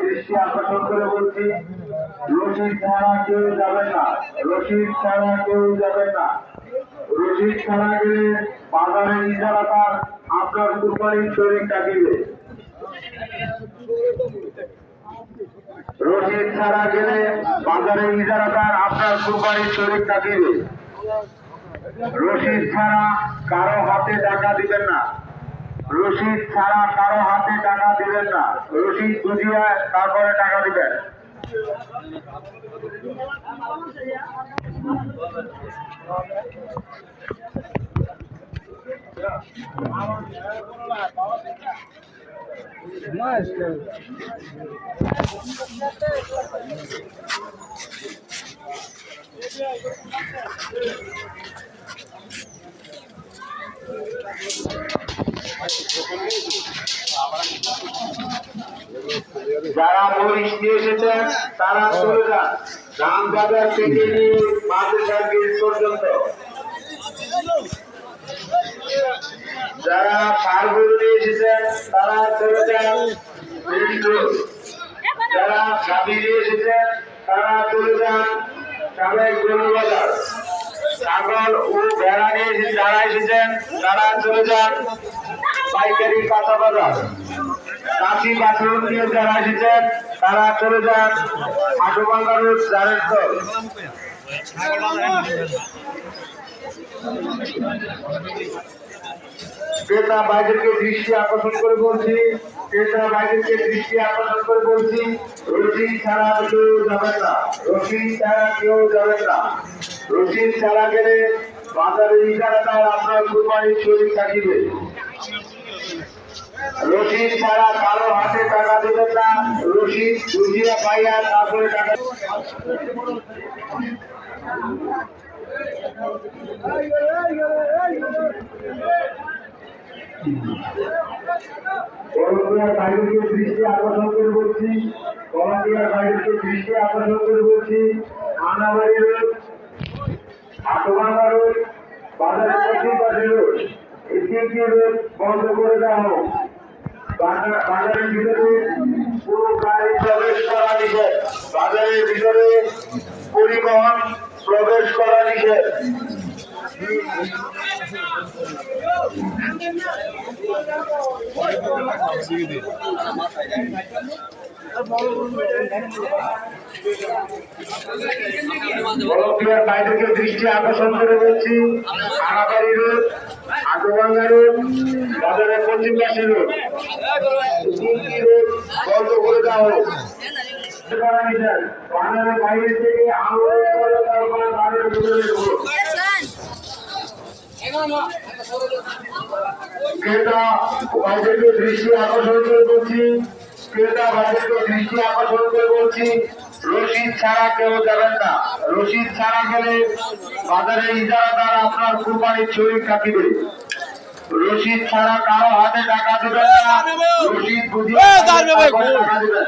দৃষ্টি আকর্ষণ করে বলছি, রশিদ ছাড়া কেউ যাবেন না, রশিদ ছাড়া কেউ যাবেন না। রশিদ ছাড়া গেলে বাজারে ইজারাদার আপনার কুরবানির শরীর কাটিবে। রশিদ ছাড়া গেলে বাজারে ইজারাদার আপনার কুরবানির শরীর কাটিবে। রশিদ ছাড়া কারো হাতে টাকা দিবেন না, রশিদ ছাড়া কারো হাতে টাকা দিবেন না। রশিদ বুঝিয়ে তারপরে টাকা দিবেন। যারা মহিষ নিয়ে এসেছেন তারা চলে যান, রামবাজার থেকে নিয়ে মাদ্রাসা গেট পর্যন্ত। যারা ফার্গুন নিয়ে এসেছেন তারা চলে যান, যারা গাভী নিয়ে এসেছেন তারা চলে যান সাবেক গরুবাজার। ছাগল ও ভেড়া নিয়ে যারা এসেছেন তারা চলে যান পাইকারি কাঁচা বাজার। কাশি বাছুর নিয়ে যারা এসেছেন তারা চলে যান হাটুবাঙ্গা রোড জারের দল। ক্রেতা বাইরেকে দৃষ্টি আকর্ষণ করে বলছি, ক্রেতা বাইরেকে দৃষ্টি আকর্ষণ করে বলছি, রশিদ ছাড়া কেউ যাবেন না, রশিদ ছাড়া কেউ যাবেন না। রশিদ ছাড়া গেলে বাজারে ইজারাদার আপনার কুরবানির শরীর থাকিবে। রশিদ ছাড়া কারো হাতে টাকা দেবেন না, রশিদ বুঝিয়া পাইয়া তারপরে টাকা। কলম্বিয়ার বাইরেকে দৃষ্টি আকর্ষণ করে বলছি, কলম্বিয়ার বাইরেকে দৃষ্টি আকর্ষণ করে বলছি, আনাবাড়ি রোড, হাটুভাঙ্গা রোড, বাজারের পশ্চিম পাশে রোড, এটি রোড বন্ধ করে দেওয়া হোক। বাজারের ভিতরে পুরো গাড়ি প্রবেশ করা নিষেধ, বাজারের ভিতরে পরিবহন প্রবেশ করা নিষেধ। বাইরেকে দৃষ্টি আকর্ষণ করে বলছি, আনাবাড়ি রোড, হাটুভাঙ্গা রোড, বাজারের পশ্চিম পাশে রোড, রোড বন্ধ করে দেওয়া হোক। বাজারের বাইরে থেকে আন্দোলন করে তারপরে বাজারের ভিতরে ঢুকুন। ক্রেতা বাইরেকে দৃষ্টি আকর্ষণ করে বলছি, ক্রেতা বাইরেকে দৃষ্টি আকর্ষণ করে বলছি, রশিদ ছাড়া কেউ যাবেন না, রশিদ ছাড়া গেলে বাজারে ইজারাদার আপনার কুরবানির শরীর কাটিবে। রশিদ ছাড়া কারো হাতে টাকা দেবেন না, রশিদ বুঝিয়ে টাকা দেবেন।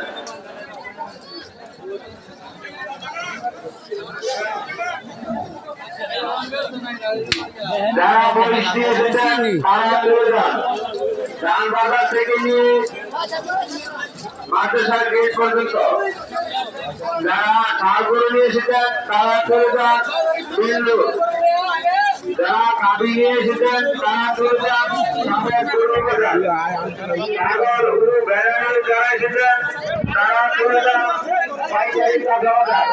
যারা মহিষ নিয়ে এসেছেন তারা চলে যান, রামবাজার থেকে নিয়ে মাদ্রাসা গেট পর্যন্ত। যারা ষাড় নিয়ে এসেছেন তারা চলে যান মেন রোড, যারা গাভী নিয়ে এসেছেন তারা চলে যান সাবেক গরুবাজার। ছাগল ও ভেড়া নিয়ে যারা এসেছেন তারা চলে যান পাইকারি কাঁচা বাজার।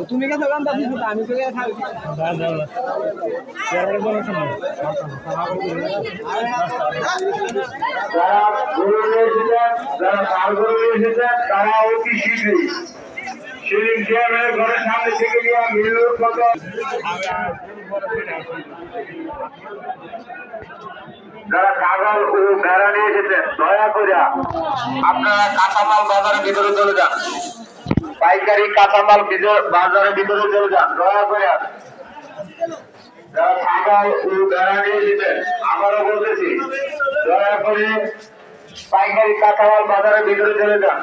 তুমি কে দোকান দাও আমি তো থাকি যারা গরু নিয়ে এসেছেন, যারা ষাঁড় গরু নিয়ে এসেছেন, তারা অতি শীঘ্রই সিলিং চেয়ারের ঘরের সামনে থেকে নিয়ে মিলুর মতো যারা ছাগল ও ভেড়া নিয়ে এসেছেন, দয়া করে আপনারা কাঁচামাল বাজারের ভিতরে চলে যান। পাইকারি কাঁচামাল বাজারের ভিতরে চলে যান, দয়া করে। যারা ছাগল ও ভেড়া নিয়ে এসেছেন, আবারও বলতেছি, দয়া করে পাইকারি কাঁচামাল বাজারের ভিতরে চলে যান।